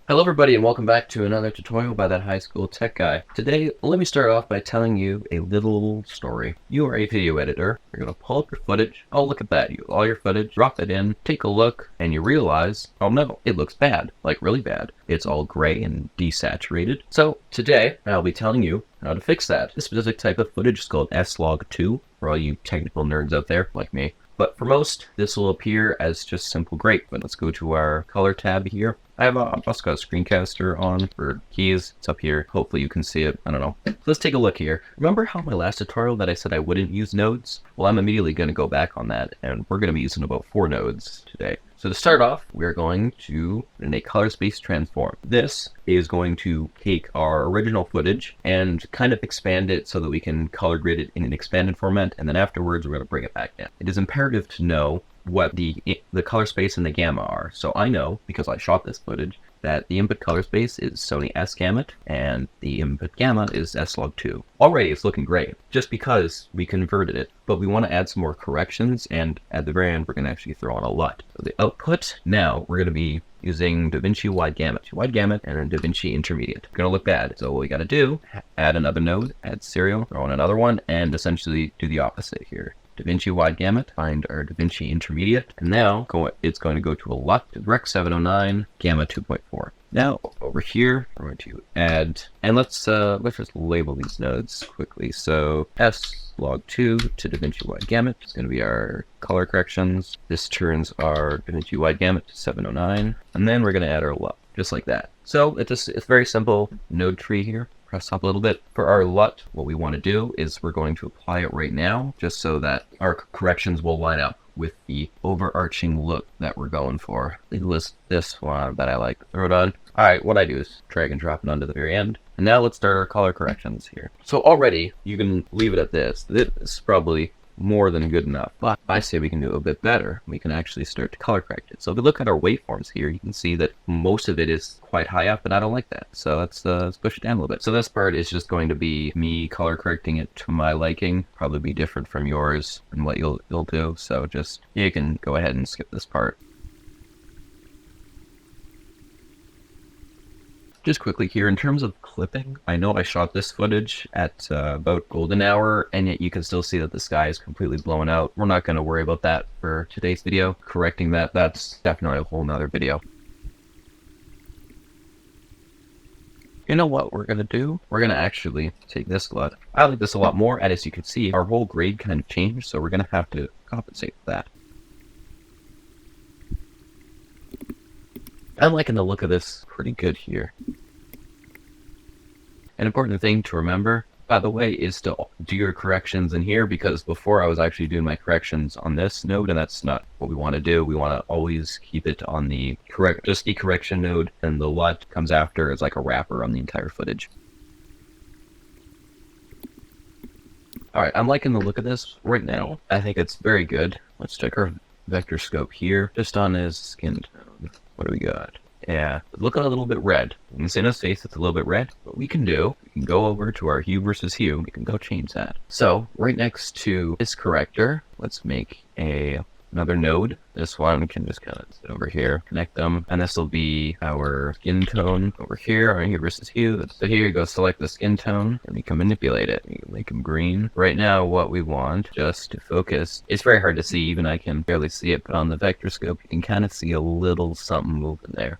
Hello everybody and welcome back to another tutorial by that high school tech guy. Today, let me start off by telling you a little story. You are a video editor. You're going to pull up your footage. Oh, look at that. You all your footage, drop it in, take a look, and you realize, oh no, it looks bad. Like really bad. It's all gray and desaturated. So today, I'll be telling you how to fix that. This specific type of footage is called S-LOG2 for all you technical nerds out there like me. But for most, this will appear as just simple gray. But let's go to our color tab here. I've also got a screencaster on for keys. It's up here. Hopefully you can see it. I don't know. So let's take a look here. Remember how my last tutorial that I said I wouldn't use nodes? Well, I'm immediately going to go back on that, and we're going to be using about 4 nodes today. So to start off, we're going to in a color space transform. This is going to take our original footage and kind of expand it so that we can color grade it in an expanded format, and then afterwards we're going to bring it back down. It is imperative to know what the color space and the gamma are. So I know, because I shot this footage, that the input color space is Sony S gamut and the input gamma is S-LOG2. Already it's looking great, just because we converted it, but we want to add some more corrections, and at the very end we're going to actually throw on a LUT. So the output, now we're going to be using DaVinci WIDE GAMUT and DaVinci Intermediate. It's going to look bad, so what we got to do, add another node, add serial, throw on another one, and essentially do the opposite here. DaVinci WIDE GAMUT, find our DaVinci Intermediate, and now it's going to go to a LUT, Rec 709, Gamma 2.4. Now over here, we're going to add, and let's just label these nodes quickly. So S-LOG2 to DaVinci WIDE GAMUT is going to be our color corrections. This turns our DaVinci WIDE GAMUT to 709, and then we're going to add our LUT, just like that. So it's very simple node tree here. Press up a little bit. For our LUT, what we want to do is we're going to apply it right now, just so that our corrections will line up with the overarching look that we're going for. This one that I like. Throw it on. Alright, what I do is drag and drop it onto the very end. And now let's start our color corrections here. So already, you can leave it at this. This is probably more than good enough, but I say we can do a bit better. We can actually start to color correct it. So if we look at our waveforms here, you can see that most of it is quite high up, and I don't like that. So let's push it down a little bit. So this part is just going to be me color correcting it to my liking. Probably be different from yours and what you'll do. So just, you can go ahead and skip this part. Just quickly here, in terms of clipping, I know I shot this footage at about golden hour, and yet you can still see that the sky is completely blown out. We're not going to worry about that for today's video. Correcting that, that's definitely a whole nother video. You know what we're going to do? We're going to actually take this LUT. I like this a lot more, and as you can see, our whole grade kind of changed, so we're going to have to compensate for that. I'm liking the look of this pretty good here. An important thing to remember, by the way, is to do your corrections in here, because before I was actually doing my corrections on this node, and that's not what we want to do. We want to always keep it on the correction node, and the LUT comes after as like a wrapper on the entire footage. Alright, I'm liking the look of this right now. I think it's very good. Let's check our vector scope here, just on his skin tone. What do we got? Yeah, looking a little bit red. You can see in his face it's a little bit red. What we can do, we can go over to our hue versus hue. We can go change that. So right next to this corrector, let's make another node. This one can just kind of sit over here, connect them, and this will be our skin tone over here, our hue versus hue. So here you go, select the skin tone, and we can manipulate it. We can make them green. Right now, what we want, just to focus, it's very hard to see, even I can barely see it, but on the vector scope, you can kind of see a little something moving there.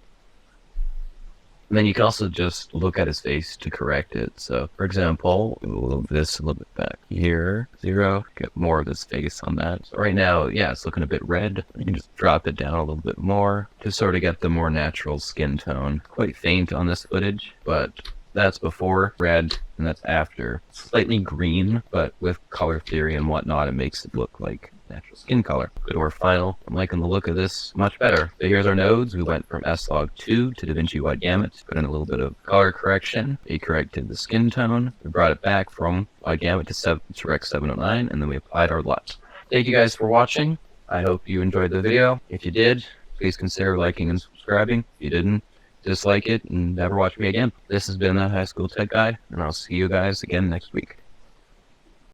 And then you can also just look at his face to correct it. So, for example, we'll move this a little bit back here. 0, get more of his face on that. So right now, yeah, it's looking a bit red. You can just drop it down a little bit more to sort of get the more natural skin tone. Quite faint on this footage, but that's before red, and that's after. Slightly green, but with color theory and whatnot, it makes it look like natural skin color. Go to our final. I'm liking the look of this much better. So here's our nodes. We went from S-LOG2 to DaVinci WIDE GAMUT. Put in a little bit of color correction. We corrected the skin tone. We brought it back from WIDE GAMUT to Rec 709, and then we applied our LUTs. Thank you guys for watching. I hope you enjoyed the video. If you did, please consider liking and subscribing. If you didn't, dislike it and never watch me again. This has been the High School Tech Guide, and I'll see you guys again next week.